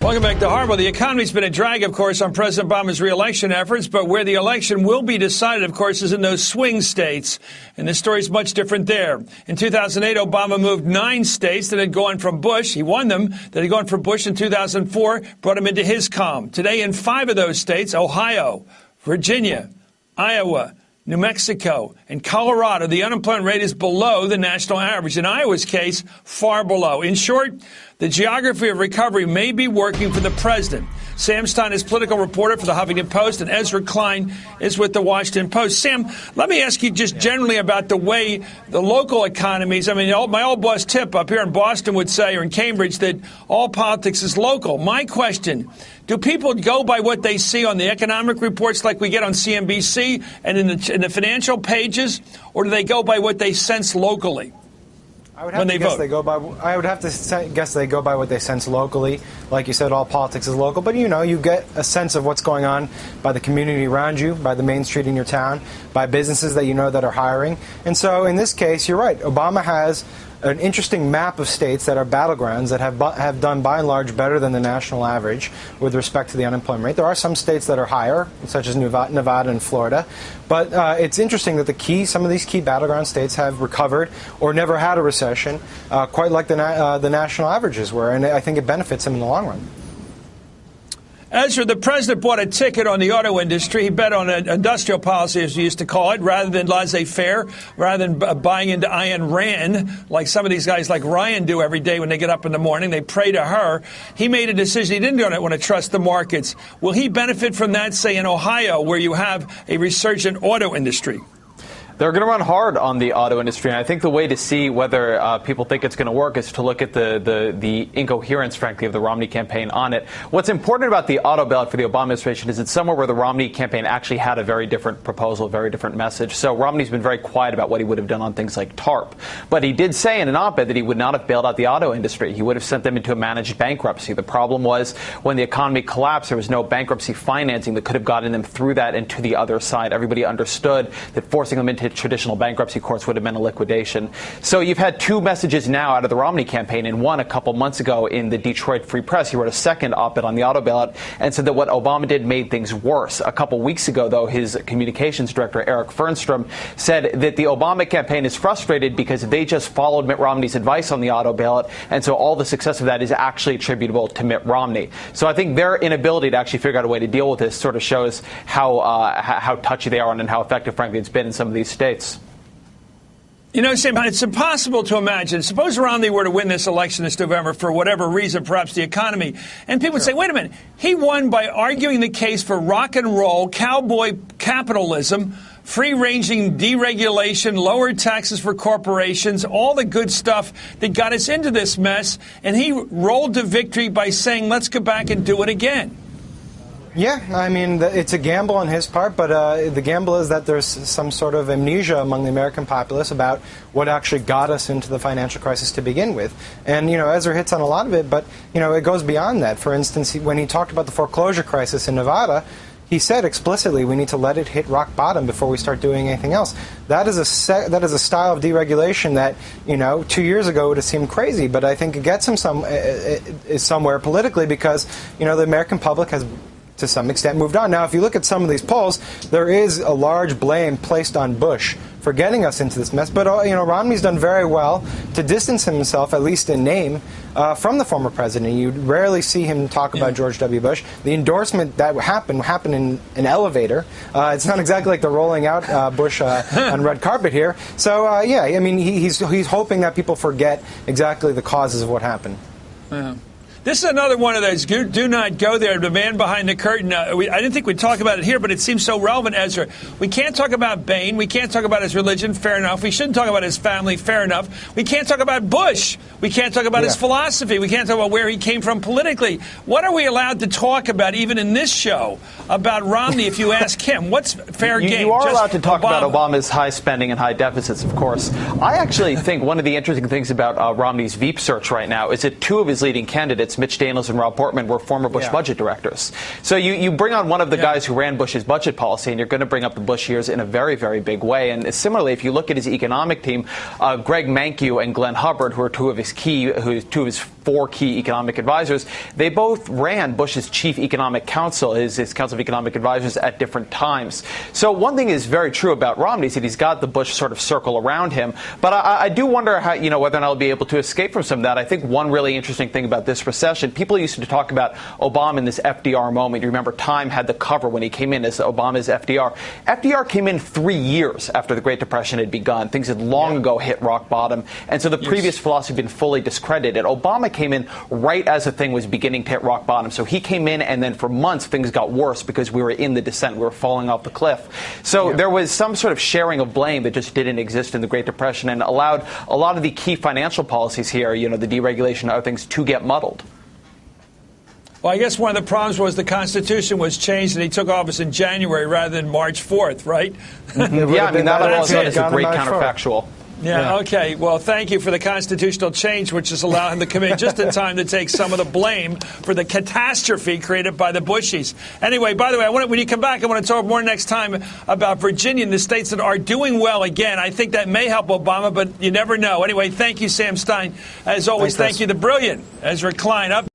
Welcome back to Harbor. The economy's been a drag, of course, on President Obama's reelection efforts, but where the election will be decided, of course, is in those swing states. And the story's much different there. In 2008, Obama moved 9 states that had gone from Bush. He won them. That had gone from Bush in 2004, brought him into his calm. Today, in 5 of those states, Ohio, Virginia, Iowa, New Mexico, and Colorado, the unemployment rate is below the national average. In Iowa's case, far below. In short, the geography of recovery may be working for the president. Sam Stein is political reporter for the Huffington Post, and Ezra Klein is with the Washington Post. Sam, let me ask you just generally about the way the local economies, I mean, my old boss Tip up here in Boston would say, or in Cambridge, that all politics is local. My question, do people go by what they see on the economic reports like we get on CNBC and in the financial pages, or do they go by what they sense locally? I would have to guess they go by. I would have to guess they go by what they sense locally. Like you said, all politics is local, but you get a sense of what's going on by the community around you, by the main street in your town, by businesses that you know that are hiring. And so, in this case, you're right. Obama has an interesting map of states that are battlegrounds that have done by and large better than the national average with respect to the unemployment rate. There are some states that are higher, such as Nevada and Florida, but it's interesting that some of these key battleground states have recovered or never had a recession, quite like the national averages were, and I think it benefits them in the long run. Ezra, the president bought a ticket on the auto industry. He bet on an industrial policy, as we used to call it, rather than laissez-faire, rather than buying into Ayn Rand, like some of these guys like Ryan do every day when they get up in the morning. They pray to her. He made a decision. He didn't want to trust the markets. Will he benefit from that, say, in Ohio, where you have a resurgent auto industry? They're going to run hard on the auto industry, and I think the way to see whether people think it's going to work is to look at the incoherence, frankly, of the Romney campaign on it. What's important about the auto bailout for the Obama administration is it's somewhere where the Romney campaign actually had a very different proposal, a very different message. So Romney's been very quiet about what he would have done on things like TARP. But he did say in an op-ed that he would not have bailed out the auto industry. He would have sent them into a managed bankruptcy. The problem was when the economy collapsed, there was no bankruptcy financing that could have gotten them through that and to the other side. Everybody understood that forcing them into traditional bankruptcy courts would have meant a liquidation. So you've had 2 messages now out of the Romney campaign, and one a couple months ago in the Detroit Free Press. He wrote a second op-ed on the auto bailout and said that what Obama did made things worse. A couple weeks ago, though, his communications director, Eric Fernstrom, said that the Obama campaign is frustrated because they just followed Mitt Romney's advice on the auto bailout, and so all the success of that is actually attributable to Mitt Romney. So I think their inability to actually figure out a way to deal with this sort of shows how touchy they are on and how effective, frankly, it's been in some of these states. You know, Sam, it's impossible to imagine. Suppose Romney were to win this election this November for whatever reason, perhaps the economy, and people would say, wait a minute, he won by arguing the case for rock and roll, cowboy capitalism, free-ranging deregulation, lower taxes for corporations, all the good stuff that got us into this mess, and he rolled to victory by saying, let's go back and do it again. Yeah, I mean, it's a gamble on his part, but the gamble is that there's some sort of amnesia among the American populace about what actually got us into the financial crisis to begin with. And, Ezra hits on a lot of it, but, it goes beyond that. For instance, when he talked about the foreclosure crisis in Nevada, he said explicitly we need to let it hit rock bottom before we start doing anything else. That is a style of deregulation that 2 years ago would have seemed crazy, but I think it gets him somewhere politically because the American public has to some extent moved on. Now, if you look at some of these polls, there is a large blame placed on Bush for getting us into this mess. But, Romney's done very well to distance himself, at least in name, from the former president. You rarely see him talk about George W. Bush. The endorsement that happened in an elevator. It's not exactly like they're rolling out Bush on red carpet here. So, he's hoping that people forget exactly the causes of what happened. Yeah. This is another one of those do not go there, the man behind the curtain. I didn't think we'd talk about it here, but it seems so relevant, Ezra. We can't talk about Bain. We can't talk about his religion. Fair enough. We shouldn't talk about his family. Fair enough. We can't talk about Bush. We can't talk about his philosophy. We can't talk about where he came from politically. What are we allowed to talk about, even in this show, about Romney if you ask him? What's fair game? You are allowed to talk about Obama's high spending and high deficits, of course. I actually think one of the interesting things about Romney's Veep search right now is that 2 of his leading candidates, Mitch Daniels and Rob Portman, were former Bush budget directors. So you bring on one of the guys who ran Bush's budget policy, and you're going to bring up the Bush years in a very, very big way. And similarly, if you look at his economic team, Greg Mankiw and Glenn Hubbard, who are two of his 4 key economic advisors. They both ran Bush's chief economic council, his Council of Economic Advisors, at different times. So one thing is very true about Romney is that he's got the Bush sort of circle around him. But I do wonder how, whether or not he'll be able to escape from some of that. I think one really interesting thing about this recession, people used to talk about Obama in this FDR moment. You remember Time had the cover when he came in as Obama's FDR. FDR came in 3 years after the Great Depression had begun. Things had long ago hit rock bottom. And so the previous philosophy had been fully discredited. Obama came in right as the thing was beginning to hit rock bottom. So he came in, and then for months things got worse because we were in the descent. We were falling off the cliff. So there was some sort of sharing of blame that just didn't exist in the Great Depression and allowed a lot of the key financial policies here, the deregulation and other things, to get muddled. Well, I guess one of the problems was the Constitution was changed and he took office in January rather than March 4th, right? Yeah, I mean, that alone is a great counterfactual. Yeah, okay. Well, thank you for the constitutional change, which has allowed him to come in just in time to take some of the blame for the catastrophe created by the Bushies. Anyway, by the way, when you come back, I want to talk more next time about Virginia and the states that are doing well again. I think that may help Obama, but you never know. Anyway, thank you, Sam Stein. As always, thank you, the brilliant Ezra Klein. Up